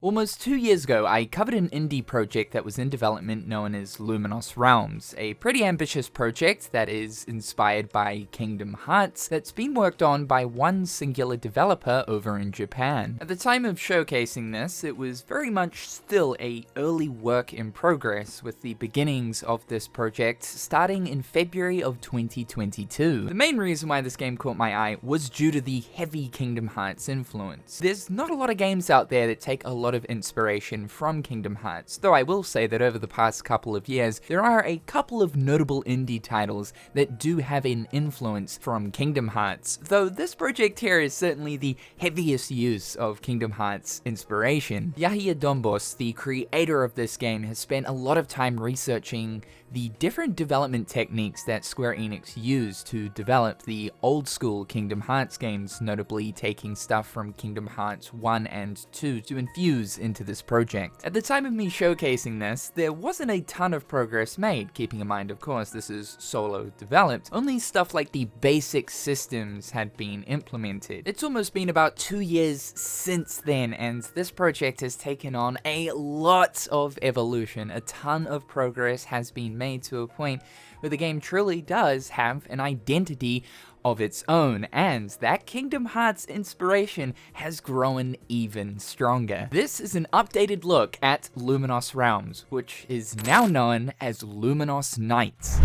Almost 2 years ago, I covered an indie project that was in development known as Luminous Realms, a pretty ambitious project that is inspired by Kingdom Hearts that's been worked on by one singular developer over in Japan. At the time of showcasing this, it was very much still a early work in progress, with the beginnings of this project starting in February of 2022. The main reason why this game caught my eye was due to the heavy Kingdom Hearts influence. There's not a lot of games out there that take a lot of inspiration from Kingdom Hearts, though I will say that over the past couple of years, there are a couple of notable indie titles that do have an influence from Kingdom Hearts, though this project here is certainly the heaviest use of Kingdom Hearts inspiration. Yahya, the creator of this game, has spent a lot of time researching the different development techniques that Square Enix used to develop the old school Kingdom Hearts games, notably taking stuff from Kingdom Hearts 1 and 2 to infuse into this project. At the time of me showcasing this, there wasn't a ton of progress made, keeping in mind, of course, this is solo developed. Only stuff like the basic systems had been implemented. It's almost been about 2 years since then, and this project has taken on a lot of evolution. A ton of progress has been made to a point where the game truly does have an identity of its own, and that Kingdom Hearts inspiration has grown even stronger. This is an updated look at Luminous Realms, which is now known as Luminous Nights.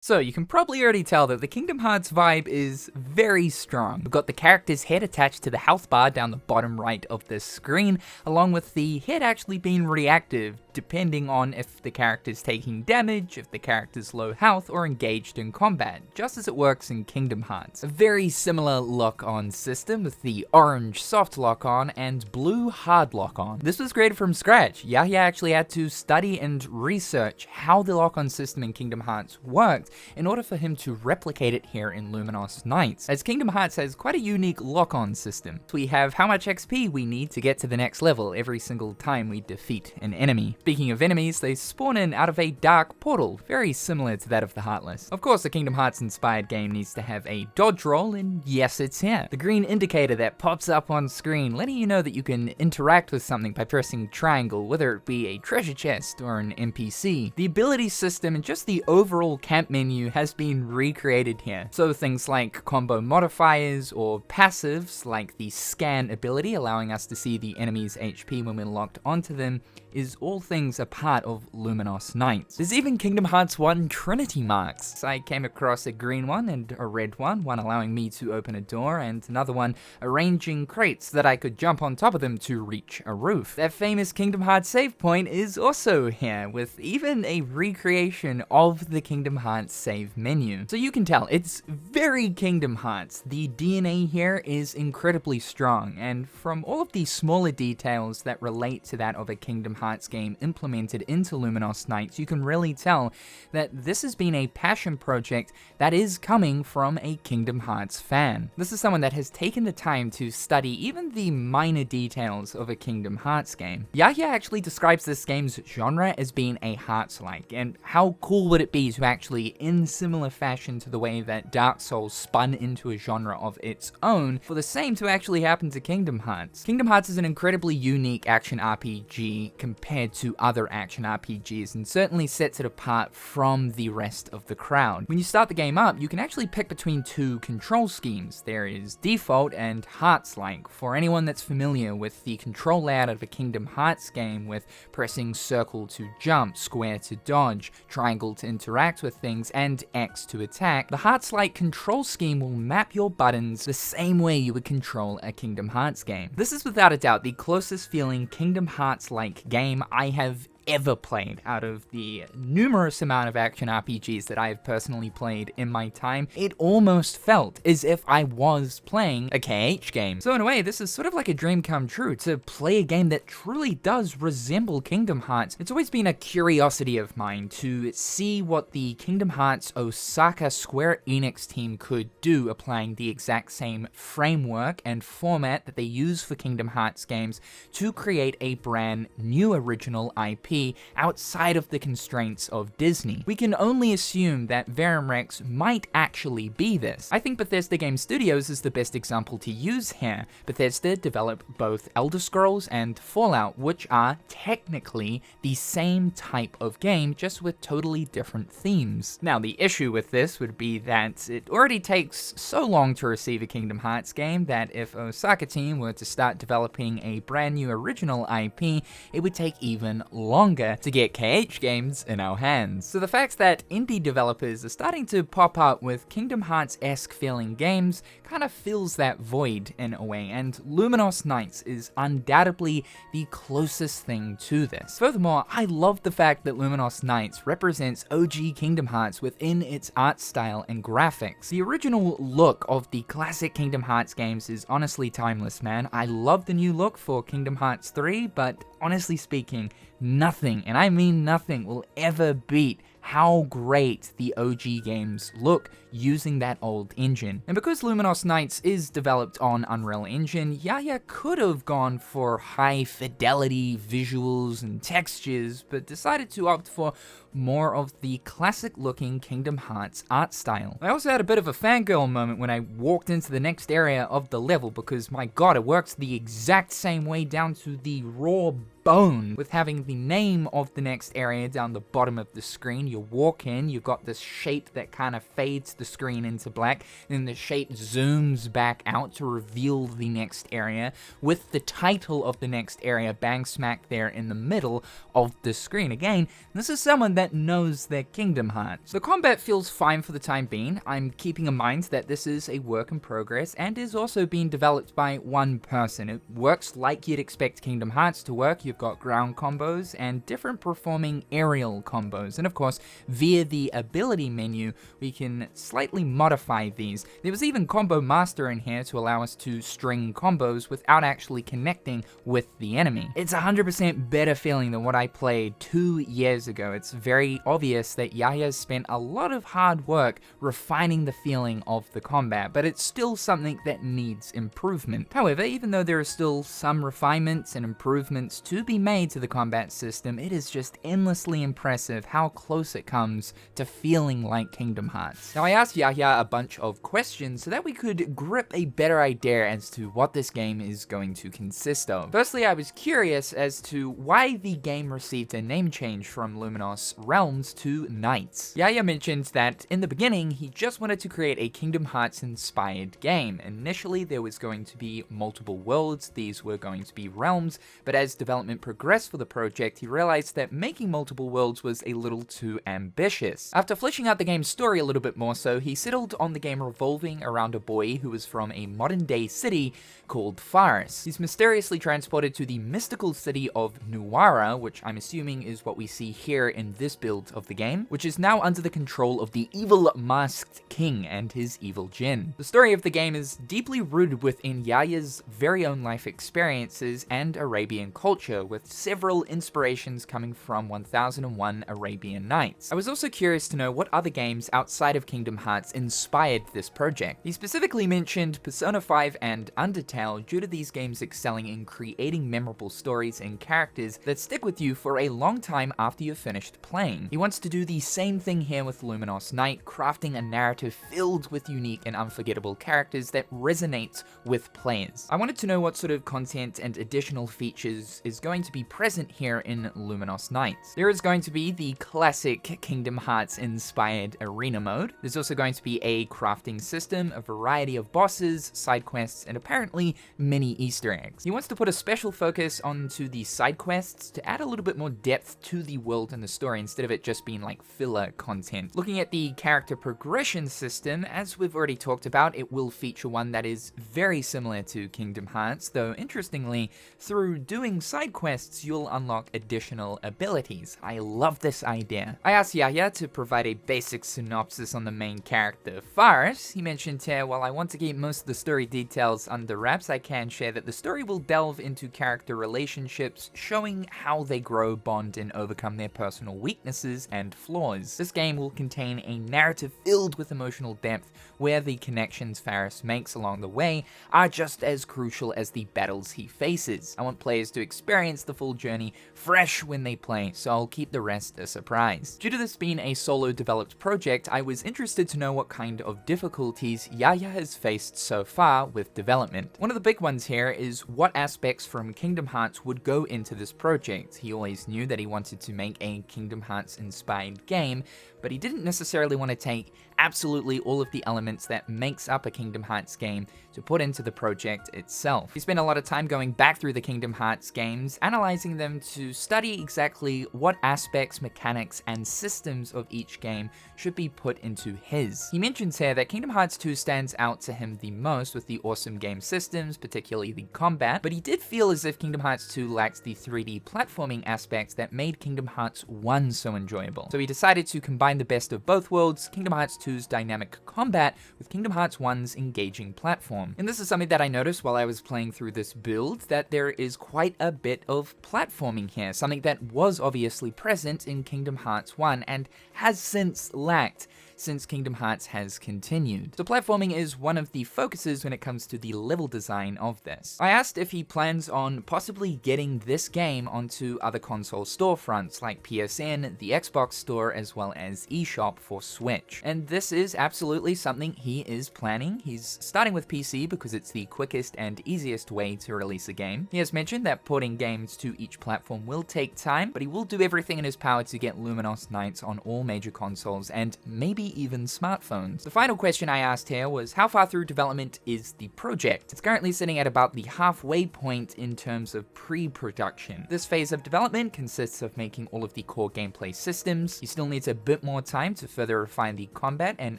So you can probably already tell that the Kingdom Hearts vibe is very strong. We've got the character's head attached to the health bar down the bottom right of this screen, along with the head actually being reactive, depending on if the character's taking damage, if the character's low health, or engaged in combat, just as it works in Kingdom Hearts. A very similar lock-on system with the orange soft lock-on and blue hard lock-on. This was created from scratch. Yahya actually had to study and research how the lock-on system in Kingdom Hearts worked in order for him to replicate it here in Luminous Nights, as Kingdom Hearts has quite a unique lock-on system. We have how much XP we need to get to the next level every single time we defeat an enemy. Speaking of enemies, they spawn in out of a dark portal, very similar to that of the Heartless. Of course, the Kingdom Hearts inspired game needs to have a dodge roll, and yes, it's here. The green indicator that pops up on screen, letting you know that you can interact with something by pressing triangle, whether it be a treasure chest or an NPC. The ability system and just the overall camp menu has been recreated here. So things like combo modifiers or passives like the scan ability, allowing us to see the enemy's HP when we're locked onto them, is all things a part of Luminous Nights. There's even Kingdom Hearts 1 Trinity marks. I came across a green one and a red one allowing me to open a door, and another one arranging crates that I could jump on top of them to reach a roof. That famous Kingdom Hearts save point is also here, with even a recreation of the Kingdom Hearts save menu. So you can tell, it's very Kingdom Hearts. The DNA here is incredibly strong, and from all of the smaller details that relate to that of a Kingdom Hearts game implemented into Luminous Nights, you can really tell that this has been a passion project that is coming from a Kingdom Hearts fan. This is someone that has taken the time to study even the minor details of a Kingdom Hearts game. Yahya actually describes this game's genre as being a Hearts-like, and how cool would it be to actually, in similar fashion to the way that Dark Souls spun into a genre of its own, for the same to actually happen to Kingdom Hearts. Kingdom Hearts is an incredibly unique action RPG compared to other action RPGs, and certainly sets it apart from the rest of the crowd. When you start the game up, you can actually pick between two control schemes. There is default and Hearts-like. For anyone that's familiar with the control layout of a Kingdom Hearts game, with pressing circle to jump, square to dodge, triangle to interact with things, and X to attack, the Hearts-like control scheme will map your buttons the same way you would control a Kingdom Hearts game. This is without a doubt the closest feeling Kingdom Hearts-like game I have ever played out of the numerous amount of action RPGs that I have personally played in my time. It almost felt as if I was playing a KH game. So in a way, this is sort of like a dream come true, to play a game that truly does resemble Kingdom Hearts. It's always been a curiosity of mine to see what the Kingdom Hearts Osaka Square Enix team could do, applying the exact same framework and format that they use for Kingdom Hearts games to create a brand new original IP outside of the constraints of Disney. We can only assume that Verum Rex might actually be this. I think Bethesda Game Studios is the best example to use here. Bethesda developed both Elder Scrolls and Fallout, which are technically the same type of game, just with totally different themes. Now, the issue with this would be that it already takes so long to receive a Kingdom Hearts game that if Osaka team were to start developing a brand new original IP, it would take even longer to get KH games in our hands. So the fact that indie developers are starting to pop up with Kingdom Hearts-esque feeling games kind of fills that void in a way, and Luminous Nights is undoubtedly the closest thing to this. Furthermore, I love the fact that Luminous Nights represents OG Kingdom Hearts within its art style and graphics. The original look of the classic Kingdom Hearts games is honestly timeless, man. I love the new look for Kingdom Hearts 3, but honestly speaking, nothing, and I mean nothing, will ever beat how great the OG games look using that old engine. And because Luminous Nights is developed on Unreal Engine, Yahya could have gone for high fidelity visuals and textures, but decided to opt for more of the classic looking Kingdom Hearts art style. I also had a bit of a fangirl moment when I walked into the next area of the level, because my god, it works the exact same way down to the raw bone, with having the name of the next area down the bottom of the screen. You walk in, you've got this shape that kind of fades the screen into black, then the shape zooms back out to reveal the next area, with the title of the next area bang smack there in the middle of the screen. Again, this is someone that knows their Kingdom Hearts. The combat feels fine for the time being. I'm keeping in mind that this is a work in progress and is also being developed by one person. It works like you'd expect Kingdom Hearts to work. You've got ground combos and different performing aerial combos, and of course via the ability menu we can slightly modify these. There was even Combo Master in here to allow us to string combos without actually connecting with the enemy. It's 100% better feeling than what I played 2 years ago. It's very obvious that Yahya spent a lot of hard work refining the feeling of the combat, but it's still something that needs improvement. However, even though there are still some refinements and improvements to be made to the combat system, it is just endlessly impressive how close it comes to feeling like Kingdom Hearts. Now, I asked Yahya a bunch of questions so that we could grip a better idea as to what this game is going to consist of. Firstly, I was curious as to why the game received a name change from Luminous Realms to Nights. Yahya mentioned that in the beginning, he just wanted to create a Kingdom Hearts inspired game. Initially, there was going to be multiple worlds, these were going to be realms, but as development progressed for the project, he realized that making multiple worlds was a little too ambitious. After fleshing out the game's story a little bit more so, he settled on the game revolving around a boy who was from a modern day city called Faris. He's mysteriously transported to the mystical city of Nuwara, which I'm assuming is what we see here in this build of the game, which is now under the control of the evil masked king and his evil djinn. The story of the game is deeply rooted within Yahya's very own life experiences and Arabian culture, with several inspirations coming from 1001 Arabian Nights. I was also curious to know what other games outside of Kingdom Hearts inspired this project. He specifically mentioned Persona 5 and Undertale due to these games excelling in creating memorable stories and characters that stick with you for a long time after you've finished playing. He wants to do the same thing here with Luminous Night, crafting a narrative filled with unique and unforgettable characters that resonates with players. I wanted to know what sort of content and additional features is going going to be present here in Luminous Nights. There is going to be the classic Kingdom Hearts inspired arena mode. There's also going to be a crafting system, a variety of bosses, side quests, and apparently many Easter eggs. He wants to put a special focus onto the side quests to add a little bit more depth to the world and the story instead of it just being like filler content. Looking at the character progression system, as we've already talked about, it will feature one that is very similar to Kingdom Hearts, though interestingly, through doing side quests, you'll unlock additional abilities. I love this idea. I asked Yahya to provide a basic synopsis on the main character. Faris, he mentioned here, while I want to keep most of the story details under wraps, I can share that the story will delve into character relationships, showing how they grow, bond, and overcome their personal weaknesses and flaws. This game will contain a narrative filled with emotional depth, where the connections Faris makes along the way are just as crucial as the battles he faces. I want players to experience the full journey fresh when they play, so I'll keep the rest a surprise. Due to this being a solo developed project, I was interested to know what kind of difficulties Yahya has faced so far with development. One of the big ones here is what aspects from Kingdom Hearts would go into this project. He always knew that he wanted to make a Kingdom Hearts inspired game, but he didn't necessarily want to take absolutely all of the elements that makes up a Kingdom Hearts game to put into the project itself. He spent a lot of time going back through the Kingdom Hearts games, analyzing them to study exactly what aspects, mechanics, and systems of each game should be put into his. He mentions here that Kingdom Hearts 2 stands out to him the most with the awesome game systems, particularly the combat, but he did feel as if Kingdom Hearts 2 lacks the 3D platforming aspects that made Kingdom Hearts 1 so enjoyable. So he decided to combine the best of both worlds, Kingdom Hearts 2's dynamic combat with Kingdom Hearts 1's engaging platform. And this is something that I noticed while I was playing through this build, that there is quite a bit of platforming here, something that was obviously present in Kingdom Hearts 1 and has since lacked since Kingdom Hearts has continued. So platforming is one of the focuses when it comes to the level design of this. I asked if he plans on possibly getting this game onto other console storefronts like PSN, the Xbox Store, as well as eShop for Switch. And this is absolutely something he is planning. He's starting with PC because it's the quickest and easiest way to release a game. He has mentioned that porting games to each platform will take time, but he will do everything in his power to get Luminous Nights on all major consoles and maybe even smartphones. The final question I asked here was, how far through development is the project? It's currently sitting at about the halfway point in terms of pre-production. This phase of development consists of making all of the core gameplay systems. He still needs a bit more time to further refine the combat and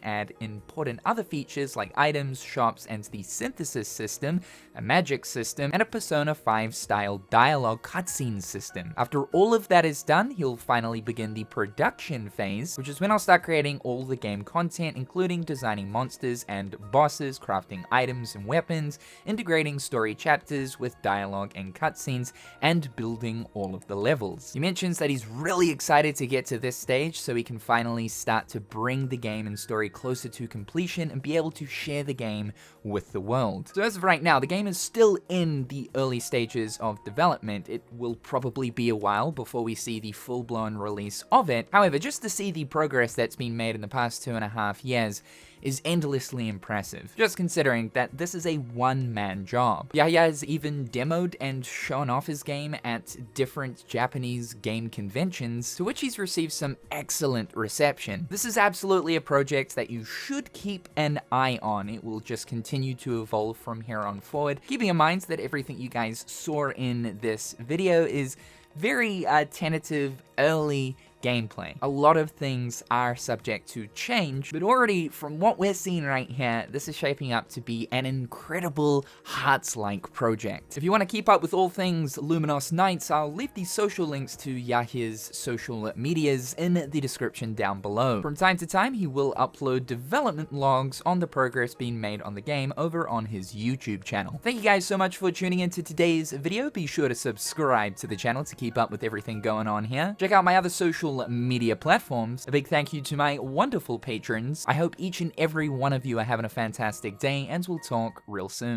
add important other features like items, shops, and the synthesis system, a magic system, and a Persona 5 style dialogue cutscene system. After all of that is done, he'll finally begin the production phase, which is when I'll start creating all the game content, including designing monsters and bosses, crafting items and weapons, integrating story chapters with dialogue and cutscenes, and building all of the levels. He mentions that he's really excited to get to this stage so he can finally start to bring the game and story closer to completion and be able to share the game with the world. So as of right now, the game is still in the early stages of development. It will probably be a while before we see the full-blown release of it. However, just to see the progress that's been made in the past 2.5 years is endlessly impressive, just considering that this is a one-man job. Yahya has even demoed and shown off his game at different Japanese game conventions, to which he's received some excellent reception. This is absolutely a project that you should keep an eye on. It will just continue to evolve from here on forward, keeping in mind that everything you guys saw in this video is very tentative, early gameplay. A lot of things are subject to change, but already from what we're seeing right here, this is shaping up to be an incredible Hearts-like project. If you want to keep up with all things Luminous Nights, I'll leave the social links to Yahya's social medias in the description down below. From time to time, he will upload development logs on the progress being made on the game over on his YouTube channel. Thank you guys so much for tuning into today's video. Be sure to subscribe to the channel to keep up with everything going on here. Check out my other social media platforms. A big thank you to my wonderful patrons. I hope each and every one of you are having a fantastic day, and we'll talk real soon.